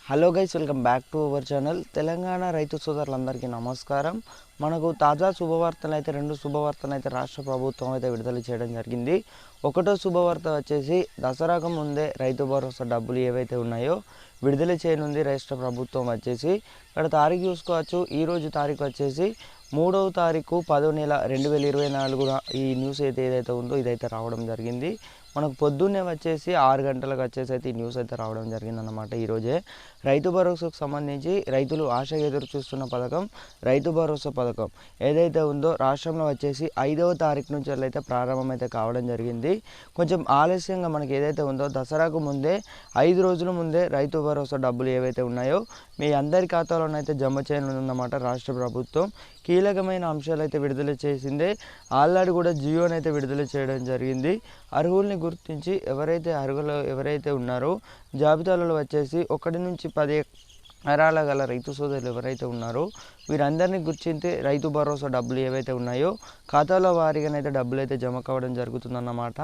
Hello guys, welcome back to our channel. Telangana రైతు సోదరులందరికీ నమస్కారం. మనకు తాజా శుభవార్తలు అయితే రెండు శుభవార్తలు అయితే రాష్ట్ర ప్రభుత్వం అయితే విడుదల చేయడం జరిగింది. ఒకటో శుభవార్త వచ్చేసి దసరాకు ముందే రైతు భరోసా డబ్బులు ఏవైతే ఉన్నాయో విడుదల చేయనుంది రాష్ట్ర ప్రభుత్వం వచ్చేసి. ఇక్కడ తారీఖు చూసుకోవచ్చు. ఈరోజు తారీఖు వచ్చేసి 3వ తారీఖు 10వ నెల 2024 ఈ న్యూస్ ఏదైతే ఉందో ఇదైతే రావడం జరిగింది. మనకు పొద్దున్నే వచ్చేసి 6 గంటలకు వచ్చేసి అయితే ఈ న్యూస్ అయితే రావడం జరిగిందన్నమాట. ఈరోజే రైతు భరోసాకు సంబంధించి రైతులు ఆశగా ఎదురు చూస్తున్న పథకం రైతు భరోసా పథకం ఏదైతే ఉందో రాష్ట్రంలో వచ్చేసి 5వ తారీఖు నుంచి అయితే ప్రారంభం అయితే కావడం జరిగింది. కొంచెం ఆలస్యంగా మనకి ఏదైతే ఉందో దసరాకు ముందే 5 రోజుల ముందే రైతు భరోసా డబ్బులు ఏవైతే ఉన్నాయో మీ అందరి ఖాతాలోనైతే జమ చేయనుందన్నమాట రాష్ట్ర ప్రభుత్వం. కీలకమైన అంశాలు అయితే విడుదల చేసిందే. ఆల్రెడీ కూడా జియోనైతే విడుదల చేయడం జరిగింది. అర్హుల్ని గుర్తించి ఎవరైతే ఉన్నారో జాబితాలలో వచ్చేసి 1 నుంచి 10 ఎకరాల గల రైతు సోదరులు ఎవరైతే ఉన్నారో వీరందరినీ గుర్తించి రైతు భరోసా డబ్బులు ఏవైతే ఉన్నాయో ఖాతాల వారీగానైతే డబ్బులు అయితే జమ కావడం జరుగుతుందన్నమాట.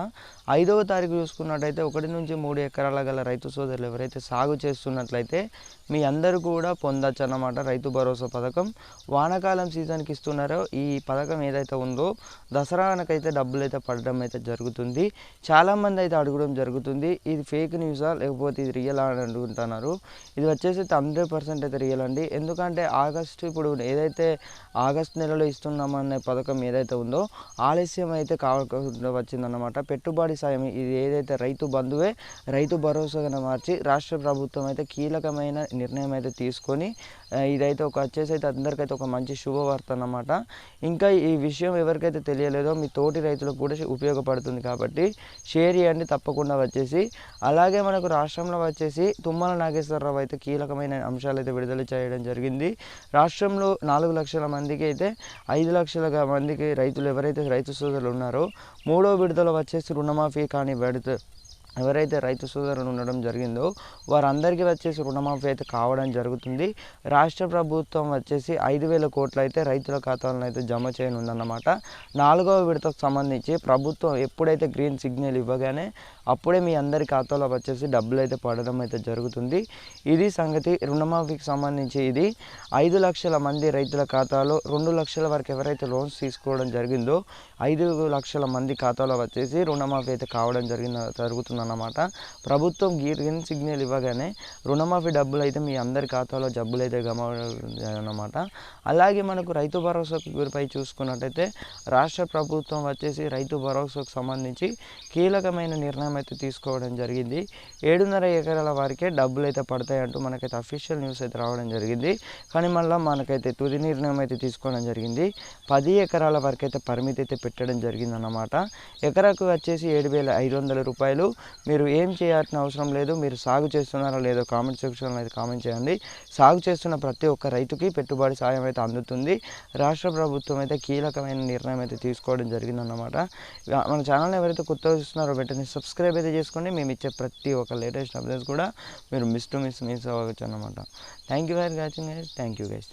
5వ తారీఖు చూసుకున్నట్టయితే 1 నుంచి 3 ఎకరాల గల రైతు సోదరులు ఎవరైతే సాగు చేస్తున్నట్లయితే మీ అందరూ కూడా పొందొచ్చు అన్నమాట రైతు భరోసా పథకం. వానాకాలం సీజన్కి ఇస్తున్నారో ఈ పథకం ఏదైతే ఉందో దసరాకైతే డబ్బులు అయితే పడడం అయితే జరుగుతుంది. చాలామంది అయితే అడగడం జరుగుతుంది, ఇది ఫేక్ న్యూసా లేకపోతే ఇది రియల్ అని అనుకుంటున్నారు. ఇది వచ్చేసి 100% అయితే రియల్ అండి. ఎందుకంటే ఇప్పుడు ఏదైతే ఆగస్టు నెలలో ఇస్తున్నామనే పథకం ఏదైతే ఉందో ఆలస్యం అయితే కాకుండా వచ్చిందన్నమాట. పెట్టుబడి సాయం ఇది ఏదైతే రైతు బంధువే రైతు భరోసాగా మార్చి రాష్ట్ర ప్రభుత్వం అయితే కీలకమైన నిర్ణయం అయితే తీసుకొని ఇదైతే వచ్చేసి అయితే అందరికైతే ఒక మంచి శుభవార్త అన్నమాట. ఇంకా ఈ విషయం ఎవరికైతే తెలియలేదో మీ తోటి రైతులకు కూడా ఉపయోగపడుతుంది కాబట్టి షేర్ చేయండి తప్పకుండా వచ్చేసి. అలాగే మనకు రాష్ట్రంలో వచ్చేసి తుమ్మల నాగేశ్వరరావు అయితే కీలకమైన అంశాలు అయితే విడుదల చేయడం జరిగింది. రాష్ట్రంలో 4 లక్షల మందికి అయితే 5 లక్షల మందికి రైతులు ఎవరైతే రైతు సోదరులు ఉన్నారో 3వ విడుదల వచ్చేసి రుణమాఫీ కానీ ఎవరైతే రైతు సోదరులు ఉండడం జరిగిందో వారందరికీ వచ్చేసి రుణమాఫీ అయితే కావడం జరుగుతుంది. రాష్ట్ర ప్రభుత్వం వచ్చేసి 5,000 కోట్లు అయితే రైతుల ఖాతాలను అయితే జమ చేయనుందన్నమాట. 4వ విడతకు సంబంధించి ప్రభుత్వం ఎప్పుడైతే గ్రీన్ సిగ్నల్ ఇవ్వగానే అప్పుడే మీ అందరి ఖాతాలో వచ్చేసి డబ్బులు అయితే పడడం అయితే జరుగుతుంది. ఇది సంగతి. రుణమాఫీకి సంబంధించి ఇది 5 లక్షల మంది రైతుల ఖాతాలో 2 లక్షల వరకు ఎవరైతే లోన్స్ తీసుకోవడం జరిగిందో 5 లక్షల మంది ఖాతాలో వచ్చేసి రుణమాఫీ అయితే కావడం జరుగుతుందన్నమాట. ప్రభుత్వం గ్రీన్ సిగ్నల్ ఇవ్వగానే రుణమాఫీ డబ్బులు అయితే మీ అందరి ఖాతాలో డబ్బులు అయితే అన్నమాట. అలాగే మనకు రైతు భరోసా గురిపై చూసుకున్నట్టయితే రాష్ట్ర ప్రభుత్వం వచ్చేసి రైతు భరోసాకు సంబంధించి కీలకమైన నిర్ణయం అయితే తీసుకోవడం జరిగింది. 7.5 ఎకరాల వారికే డబ్బులు అయితే పడతాయి అంటూ మనకైతే అఫీషియల్ న్యూస్ అయితే రావడం జరిగింది. కానీ మళ్ళీ మనకైతే తుది నిర్ణయం అయితే తీసుకోవడం జరిగింది. 10 ఎకరాల వరకు అయితే పరిమితి అయితే పెట్టడం జరిగిందన్నమాట. ఎకరాకు వచ్చేసి 7,500 రూపాయలు. మీరు ఏం చేయాల్సిన అవసరం లేదు. మీరు సాగు చేస్తున్నారో లేదో కామెంట్ సెక్షన్లో అయితే కామెంట్ చేయండి. సాగు చేస్తున్న ప్రతి ఒక్క రైతుకి పెట్టుబడి సాయం అయితే అందుతుంది. రాష్ట్ర ప్రభుత్వం అయితే కీలకమైన నిర్ణయం అయితే తీసుకోవడం జరిగిందన్నమాట. మన ఛానల్ని ఎవరైతే కొత్తగా చూస్తున్నారో వెంటనే సబ్స్క్రైబ్ అయితే చేసుకోండి. మేము ఇచ్చే ప్రతి ఒక్క లేటెస్ట్ అప్డేట్స్ కూడా మీరు మిస్ అవ్వచ్చు అన్నమాట. Thank you for watching guys. Thank you guys.